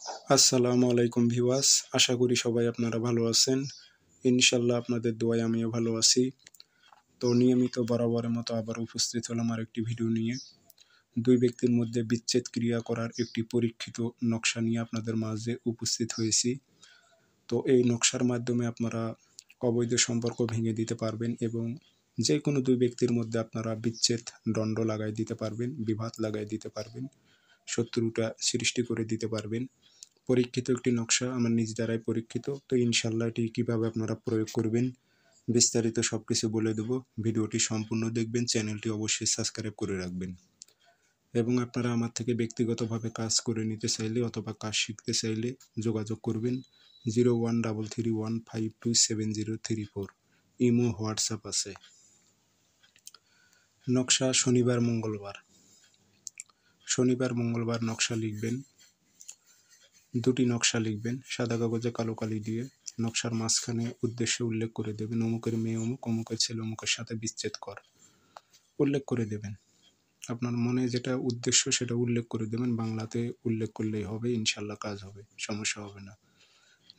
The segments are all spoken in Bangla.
আসসালামু আলাইকুম ভিউয়ার্স, আশা করি সবাই আপনারা ভালো আছেন। ইনশাল্লাহ আপনাদের দোয়ায় আমিও ভালো আছি। তো নিয়মিত বরাবরের মতো আবার উপস্থিত হলাম আরেকটি ভিডিও নিয়ে। দুই ব্যক্তির মধ্যে বিচ্ছেদ ক্রিয়া করার একটি পরীক্ষিত নকশা নিয়ে আপনাদের মাঝে উপস্থিত হয়েছি। তো এই নকশার মাধ্যমে আপনারা অবৈধ সম্পর্ক ভেঙে দিতে পারবেন এবং যে কোনো দুই ব্যক্তির মধ্যে আপনারা বিচ্ছেদ দণ্ড লাগাই দিতে পারবেন, বিবাদ লাগাই দিতে পারবেন, শত্রুতা সৃষ্টি করে দিতে পারবেন। পরীক্ষিত একটি নকশা, আমার নিজ দ্বারাই পরীক্ষিত। তো ইনশাল্লাহ এটি কীভাবে আপনারা প্রয়োগ করবেন বিস্তারিত সব কিছু বলে দেব। ভিডিওটি সম্পূর্ণ দেখবেন, চ্যানেলটি অবশ্যই সাবস্ক্রাইব করে রাখবেন এবং আপনারা আমার থেকে ব্যক্তিগতভাবে কাজ করে নিতে চাইলে অথবা কাজ শিখতে চাইলে যোগাযোগ করবেন 0133152703 ইমো হোয়াটসঅ্যাপ আছে। নকশা শনিবার মঙ্গলবার নকশা লিখবেন। দুটি নকশা লিখবেন সাদা কাগজে কালো কালি দিয়ে। নকশার মাঝখানে উদ্দেশ্য উল্লেখ করে দেবেন, অমুকের মেয়ে অমুক, অমুকের ছেলে অমুকের সাথে বিচ্ছেদ কর, উল্লেখ করে দেবেন। আপনার মনে যেটা উদ্দেশ্য সেটা উল্লেখ করে দেবেন, বাংলাতে উল্লেখ করলেই হবে, ইনশাল্লাহ কাজ হবে, সমস্যা হবে না।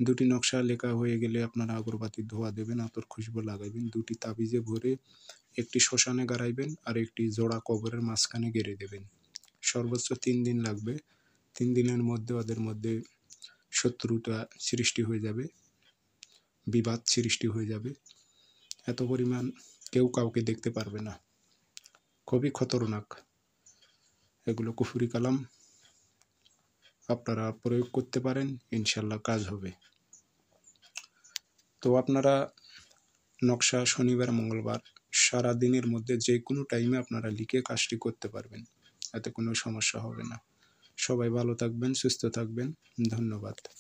দুটি নকশা লেখা হয়ে গেলে আপনারা আগরবাতির ধোঁয়া দেবেন, আতর খুশবু লাগাইবেন, দুটি তাবিজে ভরে একটি শ্মশানে গাড়াইবেন আর একটি জোড়া কবরের মাঝখানে গেড়ে দেবেন। সর্বোচ্চ 3 দিন লাগবে। 3 দিনের মধ্যে ওদের মধ্যে শত্রুতা সৃষ্টি হয়ে যাবে, বিবাদ সৃষ্টি হয়ে যাবে। এত পরিমাণ কেউ কাউকে দেখতে পারবে না, খুবই খতরনাক। এগুলো কুফরি কালাম, আপনারা প্রয়োগ করতে পারেন, ইনশাল্লাহ কাজ হবে। তো আপনারা নকশা শনিবার মঙ্গলবার সারা দিনের মধ্যে যে কোনো টাইমে আপনারা লিখে কাজটি করতে পারবেন, এতে কোনো সমস্যা হবে না। সবাই ভালো থাকবেন, সুস্থ থাকবেন, ধন্যবাদ।